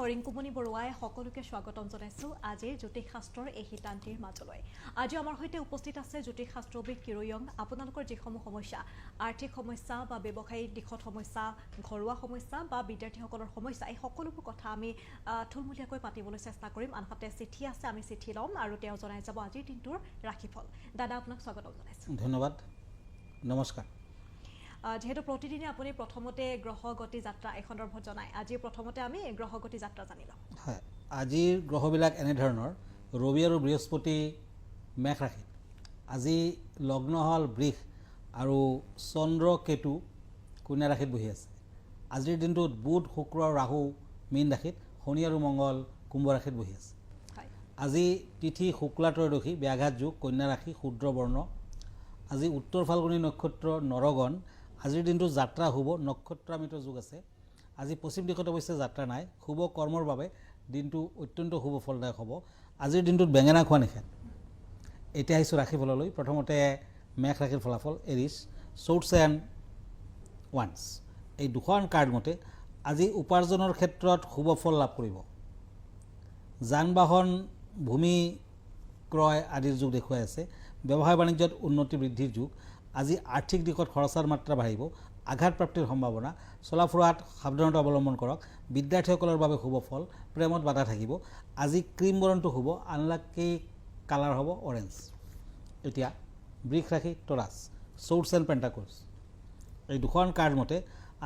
ৰিংকুমণি বৰুৱাই সকলোকে স্বাগতম জনাইছো আজিৰ জ্যোতিষশাস্ত্ৰৰ এই হিতান্তিৰ মাজলৈ। আজি আমাৰ সৈতে উপস্থিত আছে জ্যোতিষশাস্ত্ৰবিদ কিৰয়ং। আপোনালোকৰ যিসমূহ সমস্যা, আৰ্থিক সমস্যা বা ব্যৱসায়িক দিশত সমস্যা, ঘৰুৱা সমস্যা বা বিদ্যাৰ্থীসকলৰ সমস্যা, এই সকলোবোৰ কথা আমি থুলমূলীয়াকৈ পাতিবলৈ চেষ্টা কৰিম। আনহাতে চিঠি আছে, আমি চিঠি ল'ম আৰু তেওঁ জনাই যাব আজিৰ দিনটোৰ ৰাশিফল। দাদা, আপোনাক স্বাগতম জনাইছো। ধন্যবাদ, নমস্কাৰ। যেহেতু প্ৰতিদিনে আপুনি প্ৰথমতে গ্ৰহগতি যাত্ৰা এই সন্দৰ্ভত জনায়, আজি প্ৰথমতে আমি গ্ৰহগতি যাত্ৰা জানি লওঁ। হয়, আজিৰ গ্ৰহবিলাক এনেধৰণৰ। ৰবি আৰু বৃহস্পতি মেঘ ৰাশিত, আজি লগ্ন হ'ল বৃষ আৰু চন্দ্ৰ কেতু কন্যা ৰাশিত বহি আছে। আজিৰ দিনটোত বুধ শুক্ৰ ৰাহু মীন ৰাশিত, শনি আৰু মংগল কুম্ভ ৰাশিত বহি আছে। আজি তিথি শুক্লা ত্ৰয়োদশী, ব্যাঘাত যোগ, কন্যা ৰাশি, শূদ্ৰ বৰ্ণ। আজি উত্তৰ ফাল্গুনী নক্ষত্ৰ নৰগণ। আজিৰ দিনটো যাত্ৰা শুভ, নক্ষত্ৰামিত যোগ আছে। আজি পশ্চিম দিশত অৱশ্যে যাত্ৰা নাই। শুভ কৰ্মৰ বাবে দিনটো অত্যন্ত শুভ ফলদায়ক হ'ব। আজিৰ দিনটোত বেঙেনা খোৱা নিষেধ। এতিয়া আহিছোঁ ৰাশিফললৈ। প্ৰথমতে মেঘ ৰাশিৰ ফলাফল। এৰিছ, শ্বৰ্টছ এণ্ড ওৱান্স, এই দুখন কাৰ্ড মতে আজি উপাৰ্জনৰ ক্ষেত্ৰত শুভ ফল লাভ কৰিব। যান বাহন, ভূমি ক্ৰয় আদিৰ যুগ দেখুৱাই আছে। ব্যৱসায় বাণিজ্যত উন্নতি বৃদ্ধিৰ যুগ। আজি আৰ্থিক দিশত খৰচাৰ মাত্ৰা বাঢ়িব। আঘাতপ্ৰাপ্তিৰ সম্ভাৱনা। চলা ফুৰাত সাৱধানতা অৱলম্বন কৰক। বিদ্যাৰ্থীসকলৰ বাবে শুভ ফল। প্ৰেমত বাধা থাকিব। আজি ক্ৰীম বৰণটো শুভ। আনলাকি কালাৰ হ'ব অৰেঞ্জ। এতিয়া বৃষ ৰাশি, টৰাছ, শ্বৰ্টছ এণ্ড পেণ্টাকলছ, এই দুখন কাৰ্ড মতে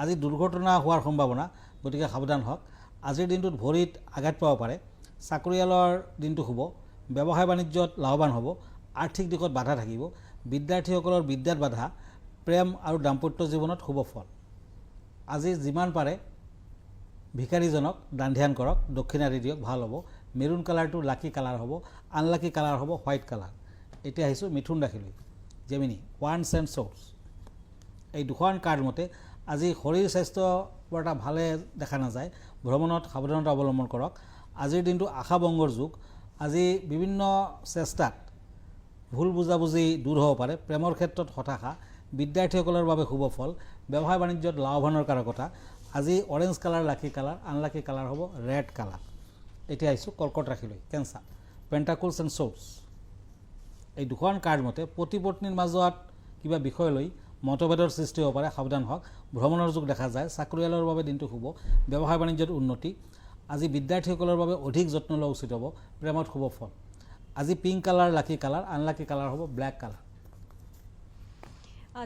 আজি দুৰ্ঘটনা হোৱাৰ সম্ভাৱনা, গতিকে সাৱধান হওক। আজিৰ দিনটোত ভৰিত আঘাত পাব পাৰে। চাকৰিয়ালৰ দিনটো শুভ। ব্যৱসায় বাণিজ্যত লাভৱান হ'ব। আৰ্থিক দিশত বাধা থাকিব। বিদ্যাৰ্থীসকলৰ বিদ্যাত বাধা। প্ৰেম আৰু দাম্পত্য জীৱনত শুভ ফল। আজি যিমান পাৰে ভিকাৰীজনক দান ধ্যান কৰক, দক্ষিণাদি দিয়ক, ভাল হ'ব। মেৰুণ কালাৰটো লাকি কালাৰ হ'ব। আনলাকি কালাৰ হ'ব হোৱাইট কালাৰ। এতিয়া আহিছোঁ মিথুন ৰাশিলৈ। জেমিনি, ওৱান্স এণ্ড শ্বৰ্টছ, এই দুখন কাৰ্ড মতে আজি শৰীৰ স্বাস্থ্য বৰ এটা ভালে দেখা নাযায়। ভ্ৰমণত সাৱধানতা অৱলম্বন কৰক। আজিৰ দিনটো আশাভংগৰ যুগ। আজি বিভিন্ন চেষ্টাত ভুল বুজাবুজি দূৰ হ'ব পাৰে। প্ৰেমৰ ক্ষেত্ৰত হতাশা। বিদ্যাৰ্থীসকলৰ বাবে শুভ ফল। ব্যৱসায় বাণিজ্যত লাভৱানৰ কাৰকতা। আজি orange colour lucky colour. Unlucky colour হ'ব ৰেড কালাৰ। এতিয়া আহিছোঁ কৰ্কট ৰাশিলৈ। কেঞ্চাৰ, পেণ্টাকলছ এণ্ড শ্বৰ্টছ, এই দুখন কাৰ্ড মতে পতি পত্নীৰ মাজত কিবা বিষয় লৈ মতভেদৰ সৃষ্টি হ'ব পাৰে, সাৱধান হওক। ভ্ৰমণৰ যুগ দেখা যায়। চাকৰিয়ালৰ বাবে দিনটো শুভ। ব্যৱসায় বাণিজ্যত উন্নতি। আজি বিদ্যাৰ্থীসকলৰ বাবে অধিক যত্ন লোৱা উচিত হ'ব। প্ৰেমত শুভ ফল। আজি pink colour lucky colour. Unlucky colour হ'ব ব্লেক কালাৰ।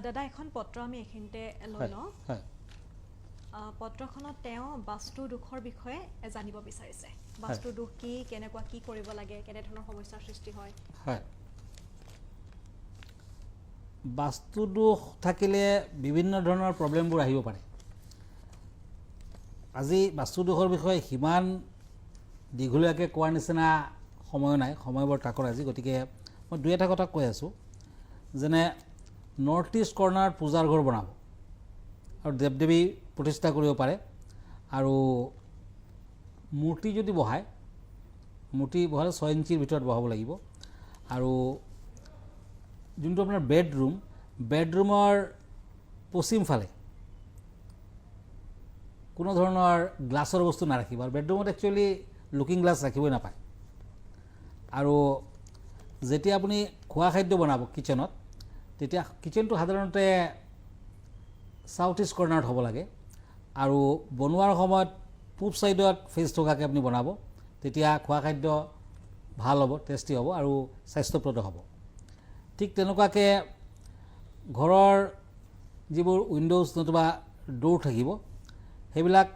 দাদা, এখন পত্ৰ আমি এইখিনিতে লৈ লওঁ। পত্ৰখনত তেওঁ বাস্তু দোষৰ বিষয়ে জানিব বিচাৰিছে। বাস্তু দোষ কি, কেনেকুৱা কি কৰিব লাগে, কেনেধৰণৰ সমস্যাৰ সৃষ্টি হয়? হয়, বাস্তু দোষ থাকিলে বিভিন্ন ধৰণৰ প্ৰব্লেমবোৰ আহিব পাৰে। আজি বাস্তু দোষৰ বিষয়ে সিমান দীঘলীয়াকৈ কোৱাৰ নিচিনা সময় নাই, সময় বৰ তাকৰ আজি। গতিকে মই দুই এটা কথা কৈ আছোঁ। যেনে নৰ্থ ইষ্ট কৰ্ণাৰত পূজাৰ ঘৰ বনাব আৰু দেৱ দেৱী প্ৰতিষ্ঠা কৰিব পাৰে। আৰু মূৰ্তি যদি বহায়, মূৰ্তি বহালে 6 ইঞ্চিৰ ভিতৰত বহাব লাগিব। আৰু যোনটো আপোনাৰ বেডৰুমৰ পশ্চিম ফালে কোনো ধৰণৰ গ্লাছৰ বস্তু নাৰাখিব। আৰু বেডৰুমত একচুৱেলি লুকিং গ্লাছ ৰাখিবই নাপায়। আৰু যেতিয়া আপুনি খোৱা খাদ্য বনাব কিটচেনত, তেতিয়া কিটচেনটো সাধাৰণতে ছাউথ ইষ্ট কৰ্ণাৰত হ'ব লাগে। আৰু বনোৱাৰ সময়ত পূব ছাইডত ফেচ থকাকৈ আপুনি বনাব, তেতিয়া খোৱা খাদ্য ভাল হ'ব, টেষ্টি হ'ব আৰু স্বাস্থ্যপ্ৰদ হ'ব। ঠিক তেনেকুৱাকৈ ঘৰৰ যিবোৰ উইণ্ড'জ নতুবা ডোৰ থাকিব, সেইবিলাক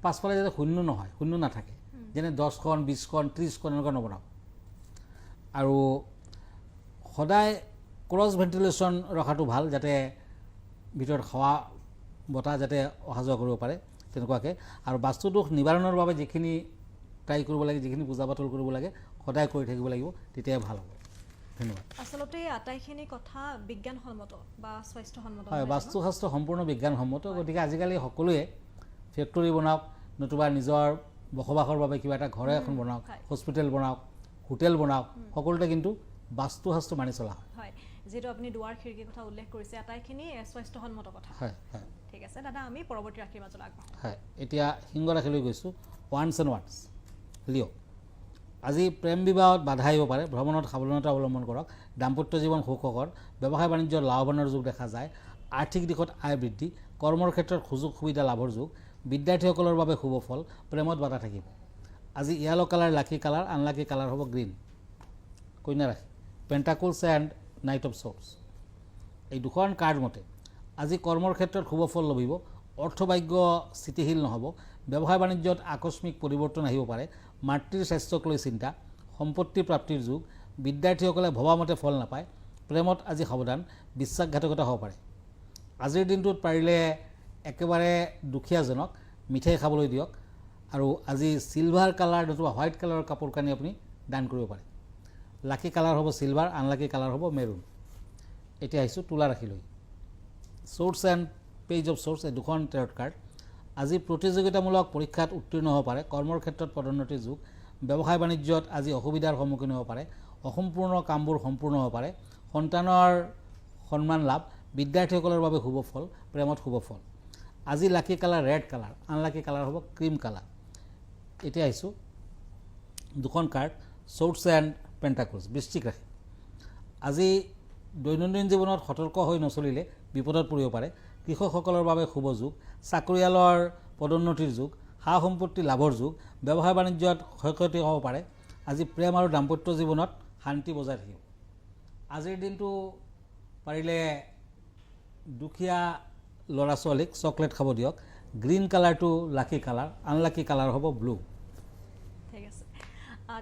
পাছফালে যাতে শূন্য নাথাকে। যেনে 10খন 20খন 30খন এনেকুৱা নবনাব। আৰু সদায় ক্ৰছ ভেণ্টিলেশ্যন ৰখাটো ভাল, যাতে ভিতৰত হাৱা বতাহ যাতে অহা যোৱা কৰিব পাৰে তেনেকুৱাকৈ। আৰু বাস্তু দোষ নিবাৰণৰ বাবে যিখিনি ট্ৰাই কৰিব লাগে, যিখিনি পূজা পাতল কৰিব লাগে, সদায় কৰি থাকিব লাগিব, তেতিয়াই ভাল হ'ব। ধন্যবাদ। আচলতে আটাইখিনি কথা বিজ্ঞানসন্মত বা স্বাস্থ্যসন্মত। হয়, বাস্তুশাস্ত্ৰ সম্পূৰ্ণ বিজ্ঞানসন্মত। গতিকে আজিকালি সকলোৱে ফেক্টৰী বনাওক, নতুবা নিজৰ বসবাসৰ বাবে কিবা এটা ঘৰ এখন বনাওক, হস্পিটেল বনাওক, হোটেল বনাওক, সকলোতে কিন্তু বাস্তুশাস্ত্ৰ মানি চলা হয়। যেহেতু আপুনি দুৱাৰ খিৰিকীৰ কথা উল্লেখ কৰিছে, আটাইখিনি স্বাস্থ্যসন্মত কথা। হয়। ঠিক আছে দাদা, আমি পৰৱৰ্তী ৰাশিৰ মাজলৈ আগবাঢ়ো। হয়, এতিয়া সিংহ ৰাশিলৈ গৈছোঁ। ওৱান্স এণ্ড ওৱান্স লিঅ' আজি প্ৰেম বিবাহত বাধা আহিব পাৰে, ভ্ৰমণত সাৱধানতা অৱলম্বন কৰক, দাম্পত্য জীৱন সুখকৰ, ব্যৱসায় বাণিজ্যত লাভৱানৰ যোগ দেখা যায়, আৰ্থিক দিশত আয় বৃদ্ধি, কৰ্মৰ ক্ষেত্ৰত সুযোগ সুবিধা লাভৰ যোগ, বিদ্যাৰ্থীসকলৰ বাবে শুভ ফল, প্ৰেমত বাধা থাকিব। আজি yellow colour lucky colour, unlucky colour হ'ব গ্ৰীণ। কন্যা ৰাশি পেণ্টাকুলছ এণ্ড নাইট অফ শ্বৰ্টছ। এই দুখন কাৰ্ড মতে আজি কৰ্মৰ ক্ষেত্ৰত শুভ ফল লভিব, অৰ্থভাগ্য স্থিতিশীল নহ'ব, ব্যৱসায় বাণিজ্যত আকস্মিক পৰিৱৰ্তন আহিব পাৰে, মাতৃৰ স্বাস্থ্যক লৈ চিন্তা, সম্পত্তি প্ৰাপ্তিৰ যুগ, বিদ্যাৰ্থীসকলে ভবামতে ফল নাপায়, প্ৰেমত আজি সাৱধান, বিশ্বাসঘাতকতা হ'ব পাৰে। আজিৰ দিনটোত পাৰিলে একেবাৰে দুখীয়াজনক মিঠাই খাবলৈ দিয়ক আৰু আজি চিলভাৰ কালাৰ নতুবা হোৱাইট কালাৰৰ কাপোৰ কানি আপুনি দান কৰিব পাৰে। লাকি কালাৰ হ'ব চিলভাৰ, আনলাকি কালাৰ হ'ব মেৰুন। এতিয়া আহিছোঁ তুলা ৰাশিলৈ। Swords and page of swords, এই দুখন টেৰট কাৰ্ড। আজি প্ৰতিযোগিতামূলক পৰীক্ষাত উত্তীৰ্ণ হ'ব পাৰে, কৰ্মৰ ক্ষেত্ৰত পদোন্নতিৰ যুগ, ব্যৱসায় বাণিজ্যত আজি অসুবিধাৰ সন্মুখীন হ'ব পাৰে, অসম্পূৰ্ণ কামবোৰ সম্পূৰ্ণ হ'ব পাৰে, সন্তানৰ সন্মান লাভ, বিদ্যাৰ্থীসকলৰ বাবে শুভ ফল, প্ৰেমত শুভ ফল। আজি lucky colour red colour, unlucky colour হ'ব ক্ৰীম কালাৰ। এতিয়া আহিছোঁ দুখন কাৰ্ড শ্বৰ্টছ এণ্ড পেণ্টাকুলছ, বৃশ্চিক ৰাশি। আজি দৈনন্দিন জীৱনত সতৰ্ক হৈ নচলিলে বিপদত পৰিব পাৰে, কৃষকসকলৰ বাবে শুভ যুগ, চাকৰিয়ালৰ পদোন্নতিৰ যুগ, সা সম্পত্তি লাভৰ যুগ, ব্যৱসায় বাণিজ্যত ক্ষয়ক্ষতি হ'ব পাৰে। আজি প্ৰেম আৰু দাম্পত্য জীৱনত শান্তি বজাই থাকিব। আজিৰ দিনটো পাৰিলে দুখীয়া ল'ৰা ছোৱালীক চকলেট খাব দিয়ক। গ্ৰীণ কালাৰটো লাকি কালাৰ, আনলাকি কালাৰ হ'ব ব্লু। ঠিক আছে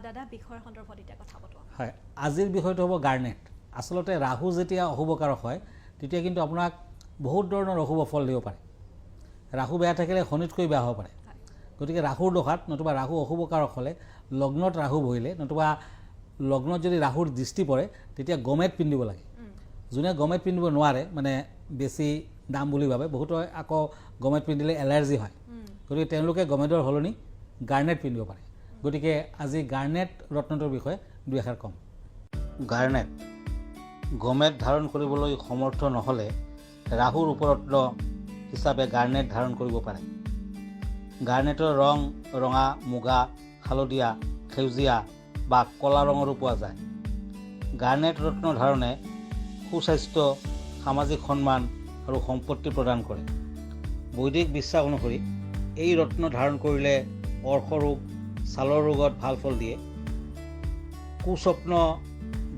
দাদা, বিষয়ৰ সন্দৰ্ভত এতিয়া কথা পাতোঁ। হয়, আজিৰ বিষয়টো হ'ব গাৰ্নেট। আচলতে ৰাহু যেতিয়া অশুভকাৰক হয় তেতিয়া কিন্তু আপোনাক বহুত ধৰণৰ অশুভ ফল দিব পাৰে। ৰাহু বেয়া থাকিলে শনিতকৈ বেয়া হ'ব পাৰে। গতিকে ৰাহুৰ দশাত নতুবা ৰাহু অশুভকাৰক হ'লে, লগ্নত ৰাহু বহিলে নতুবা লগ্নত যদি ৰাহুৰ দৃষ্টি পৰে তেতিয়া গমেট পিন্ধিব লাগে। যোনে গমেট পিন্ধিব নোৱাৰে, মানে বেছি দাম বুলি ভাবে, বহুতো আকৌ গমেট পিন্ধিলে এলাৰ্জি হয়, গতিকে তেওঁলোকে গমেটৰ সলনি গাৰ্নেট পিন্ধিব পাৰে। গতিকে আজি গাৰ্নেট ৰত্নটোৰ বিষয়ে দুই এষাৰ ক'ম। গাৰ্নেট গমেট ধাৰণ কৰিবলৈ সমৰ্থ নহ'লে ৰাহুৰ উপৰত্ন হিচাপে গাৰ্নেট ধাৰণ কৰিব পাৰে। গাৰ্নেটৰ ৰং ৰঙা, মুগা, হালধীয়া, সেউজীয়া বা ক'লা ৰঙৰো পোৱা যায়। গাৰ্নেট ৰত্ন ধাৰণে সুস্বাস্থ্য, সামাজিক সন্মান আৰু সম্পত্তি প্ৰদান কৰে। বৈদিক বিশ্বাস অনুসৰি এই ৰত্ন ধাৰণ কৰিলে অৰ্শ ৰোগ, ছালৰ ৰোগত ভাল ফল দিয়ে, কুস্বপ্ন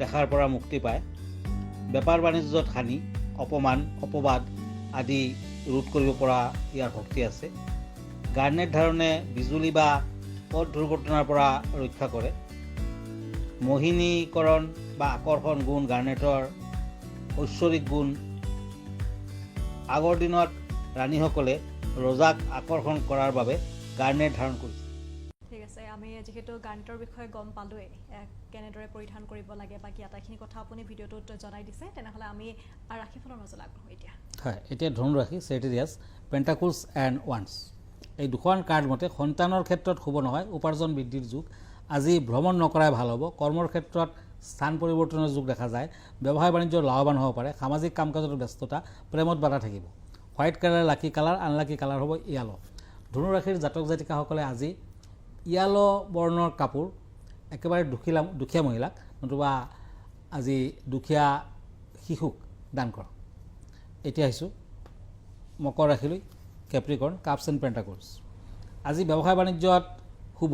দেখাৰ পৰা মুক্তি পায়, বেপাৰ বাণিজ্যত হানি, অপমান, অপবাদ আদি ৰোধ কৰিব পৰা ইয়াৰ শক্তি আছে। গাৰ্নেট ধাৰণে বিজুলী বা পথ দুৰ্ঘটনাৰ পৰা ৰক্ষা কৰে। মোহিনীকৰণ বা আকৰ্ষণ গুণ গাৰ্নেটৰ ঐশ্বৰিক গুণ। আগৰ দিনত ৰাণীসকলে ৰজাক আকৰ্ষণ কৰাৰ বাবে গাৰ্নেট ধাৰণ কৰিছিল। ঠিক আছে, আমি যিহেতু গাৰ্নেটৰ বিষয়ে গম পালোৱেই, কেনেদৰে পৰিধান কৰিব লাগে, বাকী আটাইখিনি কথা আপুনি ভিডিঅ'টোত জনাই দিছে। তেনেহ'লে আমি ৰাশিফলৰ মাজলৈ আগবঢ়ো এতিয়া। হয়, এতিয়া ধনু ৰাশি চেৰিটিৰিয়াছ, পেণ্টাকুলছ এণ্ড ওৱান্স। এই দুখন কাৰ্ড মতে সন্তানৰ ক্ষেত্ৰত শুভ নহয়, উপাৰ্জন বৃদ্ধিৰ যুগ। আজি ভ্ৰমণ নকৰাই ভাল হ'ব, কৰ্মৰ ক্ষেত্ৰত স্থান পৰিৱৰ্তনৰ যুগ দেখা যায়, ব্যৱসায় বাণিজ্যত লাভৱান হ'ব পাৰে, সামাজিক কাম কাজৰ ব্যস্ততা, প্ৰেমত বাধা থাকিব। White colour lucky colour, unlucky colour হ'ব য়েলো। ধনু ৰাশিৰ জাতক জাতিকাসকলে আজি য়েলো বৰ্ণৰ কাপোৰ একেবাৰে দুখীয়া মহিলাক নতুবা আজি দুখীয়া শিশুক দান কৰক। এতিয়া আহিছোঁ মকৰ ৰাশিলৈ, কেপ্ৰিকৰ্ণ, কাপছ এণ্ড পেণ্টাকুলছ। আজি ব্যৱসায় বাণিজ্যত শুভ,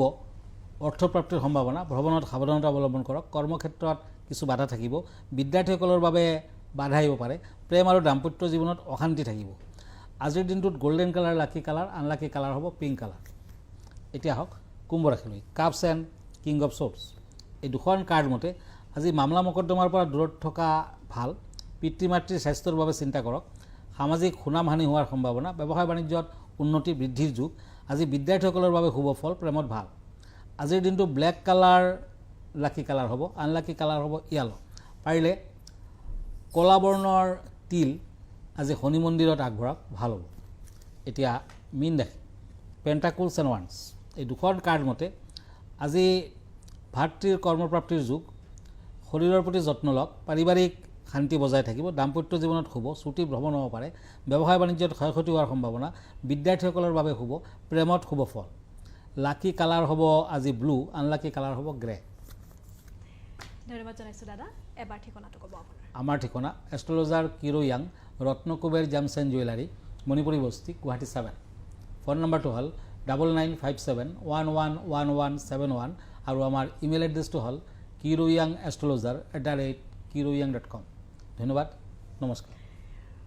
অৰ্থপ্ৰাপ্তিৰ সম্ভাৱনা, ভ্ৰমণত সাৱধানতা অৱলম্বন কৰক, কৰ্মক্ষেত্ৰত কিছু বাধা থাকিব, বিদ্যাৰ্থীসকলৰ বাবে বাধা আহিব পাৰে, প্ৰেম আৰু দাম্পত্য জীৱনত অশান্তি থাকিব। আজিৰ দিনটোত golden colour lucky colour, unlucky colour হ'ব পিংক কালাৰ। এতিয়া আহক কুম্ভ ৰাশিলৈ, cups and king of swords. এই দুখন কাৰ্ড মতে আজি মামলা মকদ্দমাৰ পৰা দূৰত থকা ভাল, পিতৃ মাতৃৰ স্বাস্থ্যৰ বাবে চিন্তা কৰক, সামাজিক সুনাম হানি হোৱাৰ সম্ভাৱনা, ব্যৱসায় বাণিজ্যত উন্নতি বৃদ্ধিৰ যুগ। আজি বিদ্যাৰ্থীসকলৰ বাবে শুভ ফল, প্ৰেমত ভাল। আজিৰ দিনটো ব্লেক কালাৰ লাকি কালাৰ হ'ব, আনলাকি কালাৰ হ'ব য়েলো। পাৰিলে ক'লা বৰ্ণৰ তিল আজি শনি মন্দিৰত আগবঢ়াওক, ভাল হ'ব। এতিয়া মীন ৰাশি, পেণ্টাকুলছ এণ্ড ওৱান্স। এই দুখন কাৰ্ড মতে আজি ভাতৃৰ কৰ্মপ্ৰাপ্তিৰ যুগ, শৰীৰৰ প্ৰতি যত্ন লওক, পাৰিবাৰিক শান্তি বজাই থাকিব, দাম্পত্য জীৱনত শুভ, ছুটি ভ্ৰমণ হ'ব পাৰে, ব্যৱসায় বাণিজ্যত ক্ষয় ক্ষতি হোৱাৰ সম্ভাৱনা, বিদ্যাৰ্থীসকলৰ বাবে শুভ, প্ৰেমত শুভ ফল। লাকি কালাৰ হ'ব আজি ব্লু, আনলাকি কালাৰ হ'ব গ্ৰে। ধন্যবাদ জনাইছোঁ দাদা। এবাৰ ঠিকনাটো ক'ব আপোনাৰ। আমাৰ ঠিকনা এষ্ট্ৰলজাৰ কিৰো য়াং, Ratnakuber gems and jewellery, Manipuri Basti, Guwahati 7। Phone নম্বৰটো হ'ল 9957111171 আৰু আমাৰ ইমেইল এড্ৰেছটো হ'ল kiroyangastrologer@kiroyang.com। ধন্যবাদ, নমস্কাৰ।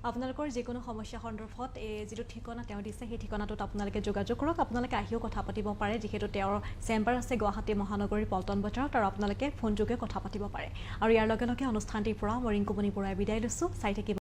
আপোনালোকৰ যিকোনো সমস্যা সন্দৰ্ভত যিটো ঠিকনা তেওঁ দিছে সেই ঠিকনাটোত আপোনালোকে যোগাযোগ কৰক। আপোনালোকে আহিও কথা পাতিব পাৰে, যিহেতু তেওঁৰ চেম্বাৰ আছে গুৱাহাটী মহানগৰীৰ পল্টন বজাৰত, আৰু আপোনালোকে ফোনযোগে কথা পাতিব পাৰে। আৰু ইয়াৰ লগে লগে অনুষ্ঠানটিৰ পৰা মই ৰিংকুমণি বৰাই বিদায় লৈছোঁ। চাই থাকিব